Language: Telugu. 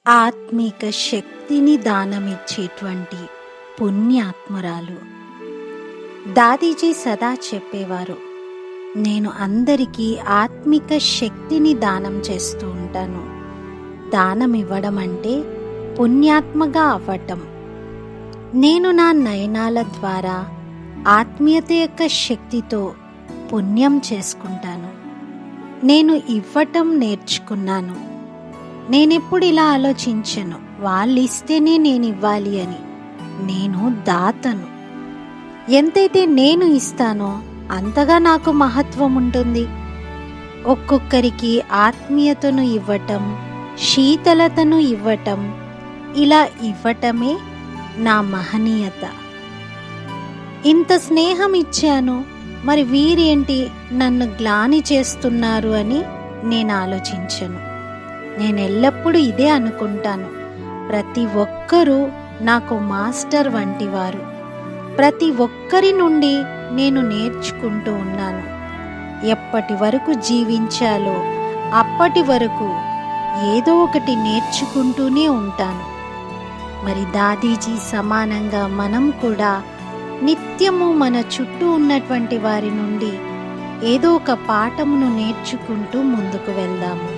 ఆత్మిక శక్తిని దానమిచ్చేటువంటి పుణ్యాత్మురాలు. దాదీజీ సదా చెప్పేవారు, నేను అందరికీ ఆత్మిక శక్తిని దానం చేస్తూ ఉంటాను. దానం ఇవ్వడం అంటే పుణ్యాత్మగా అవ్వటం. నేను నా నయనాల ద్వారా ఆత్మీయత యొక్క శక్తితో పుణ్యం చేసుకుంటాను. నేను ఇవ్వటం నేర్చుకున్నాను. నేనెప్పుడు ఇలా ఆలోచించను, వాళ్ళు ఇస్తేనే నేను ఇవ్వాలి అని. నేను దాతను. ఎంతైతే నేను ఇస్తానో అంతగా నాకు మహత్వం ఉంటుంది. ఒక్కొక్కరికి ఆత్మీయతను ఇవ్వటం, శీతలతను ఇవ్వటం, ఇలా ఇవ్వటమే నా మహనీయత. ఇంత స్నేహం ఇచ్చాను, మరి వీరేంటి నన్ను గ్లాని చేస్తున్నారు అని నేను ఆలోచించను. నేను ఎల్లప్పుడూ ఇదే అనుకుంటాను, ప్రతి ఒక్కరూ నాకు మాస్టర్ వంటివారు. ప్రతి ఒక్కరి నుండి నేను నేర్చుకుంటూ ఉన్నాను. ఎప్పటి వరకు జీవించాలో అప్పటి వరకు ఏదో ఒకటి నేర్చుకుంటూనే ఉంటాను. మరి దాదీజీ సమానంగా మనం కూడా నిత్యము మన చుట్టూ ఉన్నటువంటి వారి నుండి ఏదో ఒక పాఠమును నేర్చుకుంటూ ముందుకు వెళ్దాము.